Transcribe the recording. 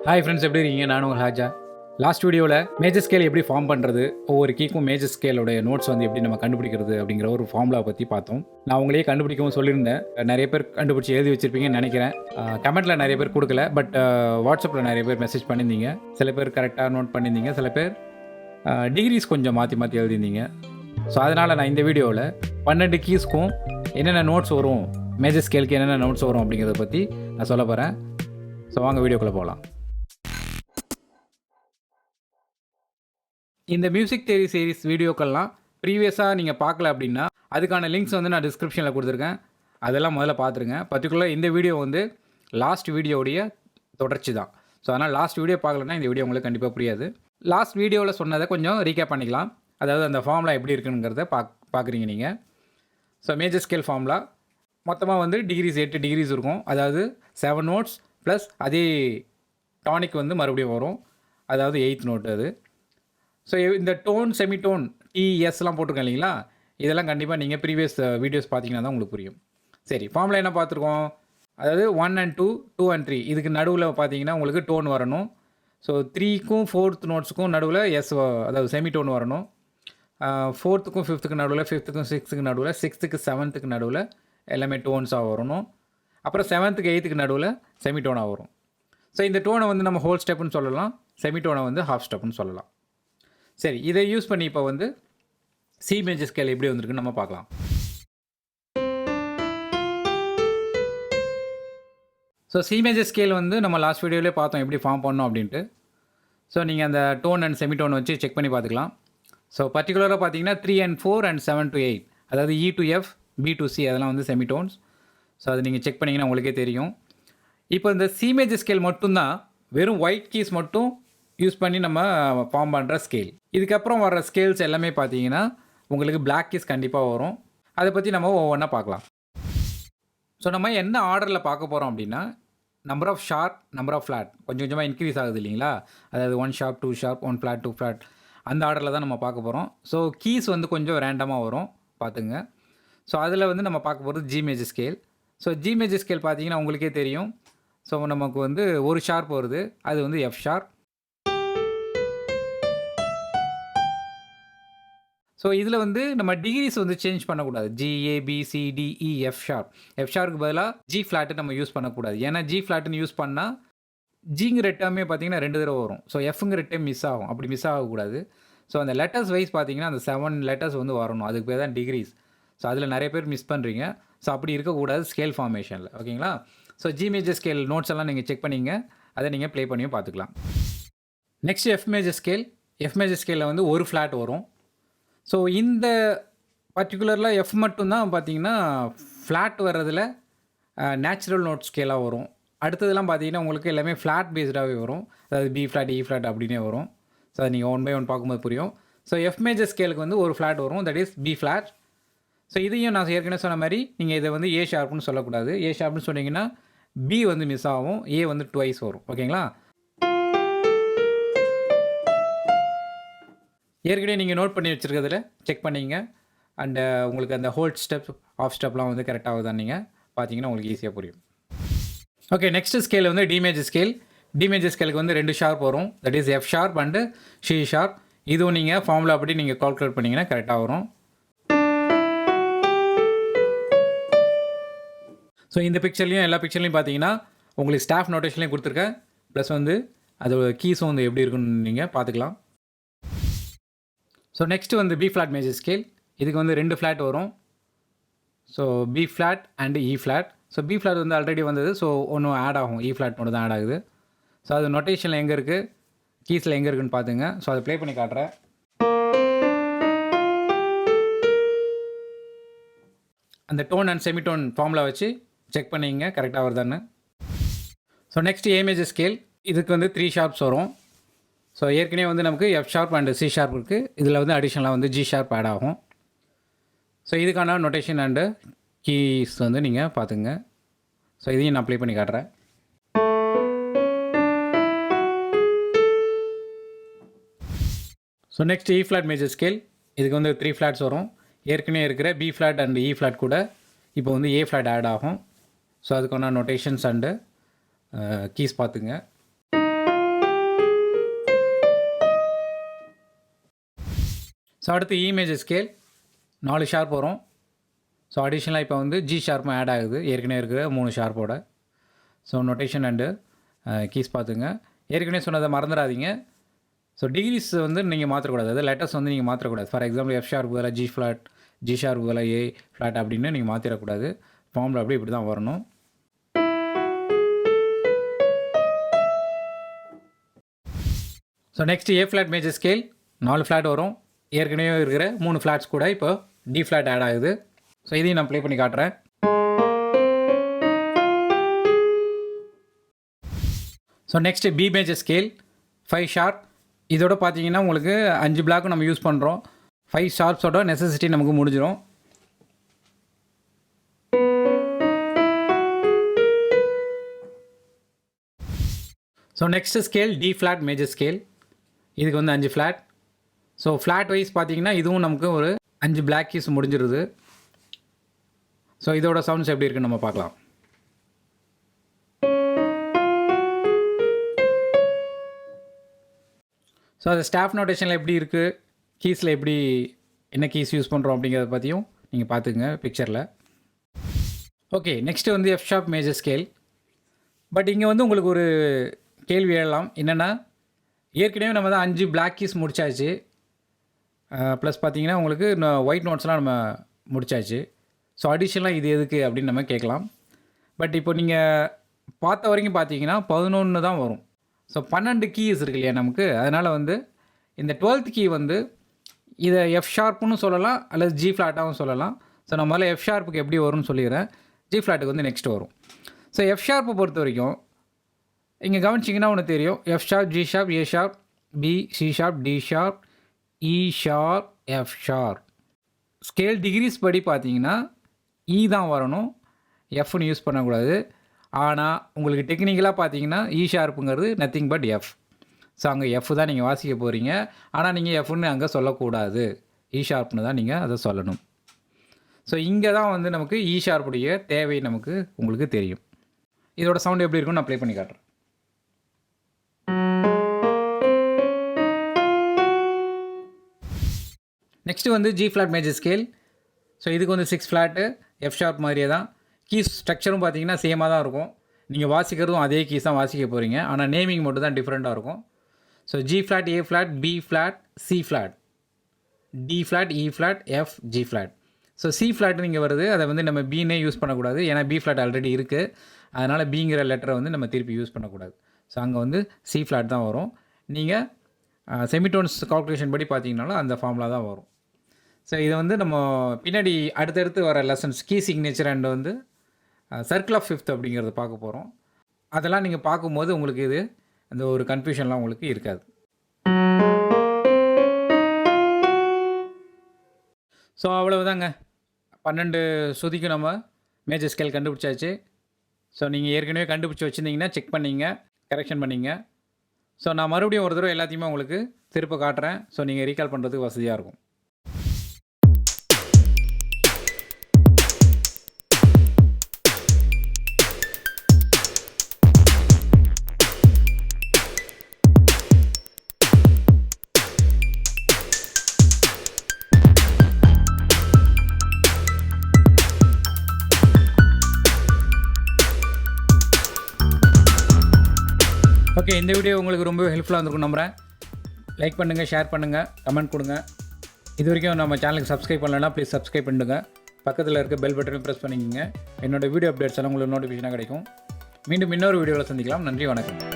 Hi friends, எப்படி இருக்கீங்க? நான் உங்கள் ஹாஜா. லாஸ்ட் வீடியோவில் மேஜர் ஸ்கேல் எப்படி ஃபார்ம் பண்ணுறது, ஒவ்வொரு கீக்கும் மேஜர் ஸ்கேலோடைய நோட்ஸ் வந்து எப்படி நம்ம கண்டுபிடிக்கிறது அப்படிங்கிற ஒரு ஃபார்முலா பற்றி பார்த்தோம். நான் உங்களையே கண்டுபிடிக்கவும் சொல்லியிருந்தேன். நிறைய பேர் கண்டுபிடிச்சி எழுதி வச்சிருப்பீங்கன்னு நினைக்கிறேன். கமெண்ட்டில் நிறைய பேர் கொடுக்கல, பட் வாட்ஸ்அப்பில் நிறைய பேர் மெசேஜ் பண்ணியிருந்தீங்க. சில பேர் கரெக்டாக நோட் பண்ணியிருந்தீங்க, சில பேர் டிகிரிஸ் கொஞ்சம் மாற்றி மாற்றி எழுதியிருந்தீங்க. ஸோ அதனால் நான் இந்த வீடியோவில் 12 கீஸ்க்கும் என்னென்ன நோட்ஸ் வரும், மேஜர் ஸ்கேலுக்கு என்னென்ன நோட்ஸ் வரும் அப்படிங்கிறத பற்றி நான் சொல்ல போகிறேன். ஸோ வாங்க வீடியோக்குள்ளே போகலாம். இந்த மியூசிக் தியரி சீரிஸ் வீடியோக்கள்லாம் ப்ரீவியஸாக நீங்கள் பார்க்கல அப்படின்னா அதுக்கான லிங்க்ஸ் வந்து நான் டிஸ்கிரிப்ஷனில் கொடுத்துருக்கேன். அதெல்லாம் முதல்ல பார்த்துருங்க. பர்டிகுலர் இந்த வீடியோ வந்து லாஸ்ட் வீடியோடைய தொடர்ச்சி தான். ஸோ அதனால் லாஸ்ட் வீடியோ பார்க்கலன்னா இந்த வீடியோ உங்களுக்கு கண்டிப்பாக புரியாது. லாஸ்ட் வீடியோவில் சொன்னதை கொஞ்சம் ரீகேப் பண்ணிக்கலாம். அதாவது அந்த ஃபார்முலா எப்படி இருக்குங்கிறத பார்க்குறீங்க நீங்கள். ஸோ மேஜர் ஸ்கேல் ஃபார்முலா மொத்தமாக வந்து டிகிரிஸ் 8 டிகிரிஸ் இருக்கும். அதாவது 7 நோட்ஸ் ப்ளஸ் அதே டானிக் வந்து மறுபடியும் வரும். அதாவது 8th நோட் அது. ஸோ இந்த டோன், செமிடோன், டிஎஸ்லாம் போட்டிருக்கேன் இல்லைங்களா, இதெல்லாம் கண்டிப்பாக நீங்கள் ப்ரீவியஸ் வீடியோஸ் பார்த்தீங்கன்னா தான் உங்களுக்கு புரியும். சரி, ஃபார்முலா என்ன பார்த்துருக்கோம்? அதாவது 1 and 2, 2 and 3 இதுக்கு நடுவில் பார்த்தீங்கன்னா உங்களுக்கு டோன் வரணும். ஸோ 3க்கும் 4th நோட்ஸுக்கும் நடுவில் அதாவது செமிடோன் வரணும். 4த்துக்கும் 5த்துக்கு நடுவில், 5த்துக்கும் 6த்துக்கு நடுவில், 6த்துக்கு 7த்துக்கு நடுவில் எல்லாமே டோன்ஸாக வரணும். அப்புறம் 7த்துக்கு 8த்துக்கு நடுவில் செமிடோனாக வரும். ஸோ இந்த டோனை வந்து நம்ம ஹோல் ஸ்டெப்புன்னு சொல்லலாம், செமிடோனை வந்து ஹாஃப் ஸ்டெப்புன்னு சொல்லலாம். சரி, இதை யூஸ் பண்ணி இப்போ வந்து சி மேஜர் ஸ்கேல் எப்படி வந்திருக்குன்னு நம்ம பார்க்கலாம். ஸோ சி மேஜர் ஸ்கேல் வந்து நம்ம லாஸ்ட் வீடியோவிலே பார்த்தோம் எப்படி ஃபார்ம் பண்ணோம் அப்படின்ட்டு. ஸோ நீங்கள் அந்த டோன் அண்ட் செமிடோன் வச்சு செக் பண்ணி பார்த்துக்கலாம். ஸோ பர்டிகுலராக பார்த்தீங்கன்னா 3 and 4 and 7 to 8 அதாவது E to F, B to C அதெல்லாம் வந்து செமிடோன்ஸ். ஸோ அது நீங்கள் செக் பண்ணிங்கன்னா உங்களுக்கே தெரியும். இப்போ இந்த சி மேஜர் ஸ்கேல் மட்டும்தான் வெறும் ஒயிட் கீஸ் மட்டும் யூஸ் பண்ணி நம்ம ஃபார்ம் பண்ணுற ஸ்கேல். இதுக்கப்புறம் வர ஸ்கேல்ஸ் எல்லாமே பார்த்தீங்கன்னா உங்களுக்கு பிளாக் கீஸ் கண்டிப்பாக வரும். அதை பற்றி நம்ம ஒவ்வொன்றா பார்க்கலாம். ஸோ நம்ம என்ன ஆர்டரில் பார்க்க போகிறோம் அப்படின்னா, number of sharp, number of flat கொஞ்சம் கொஞ்சமாக இன்க்ரீஸ் ஆகுது இல்லைங்களா. அதாவது 1 ஷார்ப், 2 ஷார்ப், 1 ஃப்ளாட், 2 ஃப்ளாட் அந்த ஆர்டரில் தான் நம்ம பார்க்க போகிறோம். ஸோ கீஸ் வந்து கொஞ்சம் ரேண்டமாக வரும் பார்த்துங்க. ஸோ அதில் வந்து நம்ம பார்க்க போகிறது G major scale. So G major scale பார்த்தீங்கன்னா உங்களுக்கே தெரியும். ஸோ நமக்கு வந்து ஒரு ஷார்ப் வருது, அது வந்து எஃப் ஷார்ப். ஸோ இதில் வந்து நம்ம டிகிரிஸ் வந்து சேஞ்ச் பண்ணக்கூடாது. ஜி, ஏ, பி, சி, டி, இ, எஃப் ஷார்ப். எஃப் ஷார்ப்புக்கு பதிலாக ஜி ஃப்ளாட்டு நம்ம யூஸ் பண்ணக்கூடாது. ஏன்னா ஜி ஃப்ளாட்டுன்னு யூஸ் பண்ணால் ஜிங்கிற டேர்மே பார்த்தீங்கன்னா 2 தடவை வரும். ஸோ எஃப்ங்கிற டேம் மிஸ் ஆகும். அப்படி மிஸ் ஆகக்கூடாது. ஸோ அந்த லெட்டர்ஸ் வைஸ் பார்த்தீங்கன்னா அந்த 7 லெட்டர்ஸ் வந்து வரணும். அதுக்கு பேர் தான் டிகிரிஸ். ஸோ அதில் நிறைய பேர் மிஸ் பண்ணுறீங்க. ஸோ அப்படி இருக்கக்கூடாது ஸ்கேல் ஃபார்மேஷனில். ஓகேங்களா? So G major scale notes எல்லாம் நீங்கள் செக் பண்ணிங்க. அதை நீங்கள் ப்ளே பண்ணியும் பார்த்துக்கலாம். Next F major scale. F major ஸ்கேலில் வந்து ஒரு ஃப்ளாட் வரும். ஸோ இந்த பர்டிகுலரில் எஃப் மட்டும்தான் பார்த்தீங்கன்னா ஃப்ளாட் வர்றதில் நேச்சுரல் நோட் ஸ்கேலாக வரும். அடுத்ததெல்லாம் பார்த்தீங்கன்னா உங்களுக்கு எல்லாமே ஃப்ளாட் பேஸ்டாகவே வரும். அதாவது பி ஃப்ளாட், இ ஃப்ளாட் அப்படின்னே வரும். ஸோ அது நீங்கள் 1 by 1 பார்க்கும்போது புரியும். ஸோ எஃப் மேஜர் ஸ்கேலுக்கு வந்து ஒரு ஃப்ளாட் வரும், that is B flat. So இதையும் நான் ஏற்கனவே சொன்ன மாதிரி நீங்கள் இதை வந்து ஏ ஷார்ப்னு சொல்லக்கூடாது. ஏ ஷார்ப்னு சொன்னீங்கன்னா பி வந்து மிஸ் ஆகும், ஏ வந்து ட்வைஸ் வரும். ஓகேங்களா? ஏற்கனவே நீங்கள் நோட் பண்ணி வச்சுருக்கிறதுல செக் பண்ணிங்க. அண்டு உங்களுக்கு அந்த ஹோல் ஸ்டெப், ஆஃப் ஸ்டெப்லாம் வந்து கரெக்டாக ஆகுதான் நீங்கள் பார்த்தீங்கன்னா உங்களுக்கு ஈஸியாக புரியும். ஓகே, நெக்ஸ்ட் ஸ்கேல் வந்து D major scale. D major ஸ்கேலுக்கு வந்து 2 ஷார்ப் வரும், that is F sharp and C sharp. இதுவும் நீங்கள் ஃபார்முலா படி நீங்கள் கால்குலேட் பண்ணிங்கன்னா கரெக்டாக வரும். ஸோ இந்த பிக்சர்லையும் எல்லா பிக்சர்லையும் பார்த்தீங்கன்னா உங்களுக்கு ஸ்டாஃப் நோட்டேஷன்லையும் கொடுத்துருக்கேன். ப்ளஸ் வந்து அதோட கீஸும் வந்து எப்படி இருக்குன்னு நீங்கள் பார்த்துக்கலாம். ஸோ நெக்ஸ்ட்டு வந்து பி ஃப்ளாட் மேஜர் ஸ்கேல். இதுக்கு வந்து 2 ஃப்ளாட் வரும். So B flat and E flat. So B flat வந்து ஆல்ரெடி வந்தது. ஸோ ஒன்றும் ஆட் ஆகும், இ ஃப்ளாட் மட்டும் தான் ஆட் ஆகுது. ஸோ அது நொட்டேஷனில் எங்கே இருக்குது, கீஸில் எங்கே இருக்குதுன்னு பார்த்துங்க. ஸோ அதை ப்ளே பண்ணி காட்டுறேன். அந்த டோன் அண்ட் செமிடோன் ஃபார்முலா வச்சு செக் பண்ணிங்க கரெக்டாக வருதான்னு. ஸோ நெக்ஸ்ட் ஏ மேஜர் ஸ்கேல். இதுக்கு வந்து 3 ஷார்ப்ஸ் வரும். ஸோ ஏற்கனவே வந்து நமக்கு F sharp and C sharp இருக்குது. இதில் வந்து அடிஷ்னலாக வந்து ஜி ஷார்ப் ஆட் ஆகும். ஸோ இதுக்கான நொட்டேஷன் அண்டு கீஸ் வந்து நீங்கள் பார்த்துங்க. ஸோ இதையும் நான் ப்ளே பண்ணி காட்டுறேன். ஸோ நெக்ஸ்ட் இ ஃப்ளாட் மேஜர் ஸ்கேல். இதுக்கு வந்து 3 ஃப்ளாட்ஸ் வரும். ஏற்கனவே இருக்கிற B flat and E flat கூட இப்போ வந்து ஏ ஃப்ளாட் ஆட் ஆகும். ஸோ அதுக்கான நொட்டேஷன்ஸ் அண்டு கீஸ் பார்த்துங்க. ஸோ அடுத்து இ மேஜர் ஸ்கேல் 4 ஷார்ப் வரும். ஸோ அடிஷ்னலாக இப்போ வந்து ஜி ஷார்ப்பும் ஆட் ஆகுது ஏற்கனவே இருக்கிற 3 ஷார்ப்போட. ஸோ நொட்டேஷன் அண்டு கீஸ் பார்த்துங்க. ஏற்கனவே சொன்னதை மறந்துடாதீங்க. ஸோ டிகிரிஸ் வந்து நீங்கள் மாற்றக்கூடாது, அதாவது லெட்டர்ஸ் வந்து நீங்கள் மாற்றக்கூடாது. ஃபார் எக்ஸாம்பிள் எஃப் ஷார்ப் பதிலாக ஜி ஃப்ளாட், ஜி ஷார்ப் பதிலாக ஏ ஃப்ளாட் அப்படின்னு நீங்கள் மாற்றிடக்கூடாது. ஃபார்மில் அப்படி இப்படி தான் வரணும். So next A flat major scale 4 flat வரும். ஏற்கனவே இருக்கிற 3 ஃப்ளாட்ஸ் கூட இப்போ டி ஃப்ளாட் ஆட் ஆகுது. ஸோ இதையும் நான் ப்ளே பண்ணி காட்டுறேன். So next B major scale 5 sharp. இதோட பார்த்தீங்கன்னா உங்களுக்கு 5 பிளாக்கும் நம்ம யூஸ் பண்ணுறோம். 5 ஷார்ப்ஸோட நெசசிட்டி நமக்கு முடிஞ்சிடும். So next scale D flat major scale. இதுக்கு வந்து 5 ஃப்ளாட். ஸோ ஃப்ளாட் வைஸ் பார்த்தீங்கன்னா இதுவும் நமக்கு ஒரு 5 பிளாக் கீஸ் முடிஞ்சிருது. ஸோ இதோட சவுண்ட்ஸ் எப்படி இருக்குன்னு நம்ம பார்க்கலாம். ஸோ அது ஸ்டாஃப் நோட்டேஷனில் எப்படி இருக்குது, கீஸில் எப்படி என்ன கீஸ் யூஸ் பண்ணுறோம் அப்படிங்கிறத பற்றியும் நீங்கள் பார்த்துக்குங்க பிக்சரில். ஓகே, நெக்ஸ்ட்டு வந்து F sharp major scale. But இங்கே வந்து உங்களுக்கு ஒரு கேள்வி எழலாம். என்னென்னா ஏற்கனவே நம்ம தான் 5 பிளாக் கீஸ் முடித்தாச்சு. ப்ளஸ் பார்த்தீங்கன்னா உங்களுக்கு ஒயிட் நோட்ஸ்லாம் நம்ம முடித்தாச்சு. ஸோ அடிஷ்னலாக இது எதுக்கு அப்படின்னு நம்ம கேட்கலாம். பட் இப்போ நீங்கள் பார்த்த வரைக்கும் பார்த்தீங்கன்னா 11 தான் வரும். ஸோ 12 கீஸ் இருக்கு இல்லையா நமக்கு. அதனால் வந்து இந்த 12th கீ வந்து இதை எஃப் ஷார்ப்புன்னு சொல்லலாம் அல்லது ஜி ஃப்ளாட்டாகவும் சொல்லலாம். ஸோ நம்ம முதல்ல எஃப் ஷார்ப்புக்கு எப்படி வரும்னு சொல்லிடுறேன். ஜி ஃப்ளாட்டுக்கு வந்து நெக்ஸ்ட் வரும். ஸோ எஃப் ஷார்ப்பை பொறுத்த வரைக்கும் இங்கே கவனிச்சிங்கன்னா ஒன்று தெரியும். F sharp, G sharp, A sharp, B, C sharp, D sharp, E sharp, F sharp. Scale degrees படி பார்த்தீங்கன்னா இ தான் வரணும், எஃப்னு யூஸ் பண்ணக்கூடாது. ஆனால் உங்களுக்கு டெக்னிக்கலாக பார்த்தீங்கன்னா இ ஷார்ப்புங்கிறது நத்திங் பட் எஃப். ஸோ அங்கே எஃப் தான் நீங்கள் வாசிக்க போகிறீங்க. ஆனால் நீங்கள் எஃப்னு அங்கே சொல்லக்கூடாது, இ ஷார்ப்னு தான் நீங்கள் அதை சொல்லணும். ஸோ இங்கே தான் வந்து நமக்கு இ ஷார்ப்புடைய தேவை நமக்கு உங்களுக்கு தெரியும். இதோட சவுண்ட் எப்படி இருக்குன்னு நான் ப்ளே பண்ணி காட்டுறேன். நெக்ஸ்ட்டு வந்து G flat major scale. So இதுக்கு வந்து 6 ஃப்ளாட்டு, எஃப் ஷார்ப் மாதிரியே தான். கீஸ் ஸ்ட்ரக்சரும் பார்த்தீங்கன்னா சேமாக தான் இருக்கும். நீங்கள் வாசிக்கிறதும் அதே கீஸ் தான் வாசிக்க போகிறீங்க. ஆனால் நேமிங் மட்டும் தான் டிஃப்ரெண்ட்டாக இருக்கும். So G flat, A flat, B flat, C flat, D flat, E flat, F, G flat. So C ஃப்ளாட்டுன்னு இங்கே வருது. அதை வந்து நம்ம பின்னே யூஸ் பண்ணக்கூடாது, ஏன்னா பி ஃப்ளாட் ஆல்ரெடி இருக்குது. அதனால் பிங்கிற லெட்டரை வந்து நம்ம திருப்பி யூஸ் பண்ணக்கூடாது. ஸோ அங்கே வந்து சி ஃப்ளாட் தான் வரும். நீங்கள் செமிடோன்ஸ் கால்குலேஷன் படி பார்த்தீங்கனாலும் அந்த ஃபார்முலா தான் வரும். ஸோ இதை வந்து நம்ம பின்னாடி அடுத்தடுத்து வர லெசன்ஸ் கீ சிக்னேச்சர் அண்ட் வந்து சர்க்கிள் ஆஃப் ஃபிஃப்த் அப்படிங்கிறத பார்க்க போகிறோம். அதெல்லாம் நீங்கள் பார்க்கும்போது உங்களுக்கு இது அந்த ஒரு கன்ஃபியூஷன்லாம் உங்களுக்கு இருக்காது. ஸோ அவ்வளவுதாங்க, 12 சுதிக்கும் நம்ம மேஜர் ஸ்கேல் கண்டுபிடிச்சாச்சு. ஸோ நீங்கள் ஏற்கனவே கண்டுபிடிச்சி வச்சுருந்தீங்கன்னா செக் பண்ணிங்க, கரெக்ஷன் பண்ணிங்க. ஸோ நான் மறுபடியும் ஒரு தடவை எல்லாத்தையுமே உங்களுக்கு திருப்ப காட்டுறேன். ஸோ நீங்கள் ரீகால் பண்ணுறதுக்கு வசதியாக இருக்கும். ஓகே, இந்த வீடியோ உங்களுக்கு ரொம்ப ஹெல்ப்ஃபுல்லாக இருந்திருக்கும் நம்புகிறேன். லைக் பண்ணுங்கள், ஷேர் பண்ணுங்கள், கமெண்ட் கொடுங்க. இது வரைக்கும் நம்ம சேனலுக்கு சப்ஸ்கிரைப் பண்ணலன்னா ப்ளீஸ் சப்ஸ்கிரைப் பண்ணுங்கள். பக்கத்தில் இருக்க பெல் பட்டனையும் ப்ரெஸ் பண்ணிக்கோங்க. என்னோடய வீடியோ அப்டேட்ஸ் எல்லாம் உங்களுக்கு நோட்டிஃபிகேஷனாக கிடைக்கும். மீண்டும் இன்னொரு வீடியோவில் சந்திக்கலாம். நன்றி, வணக்கம்.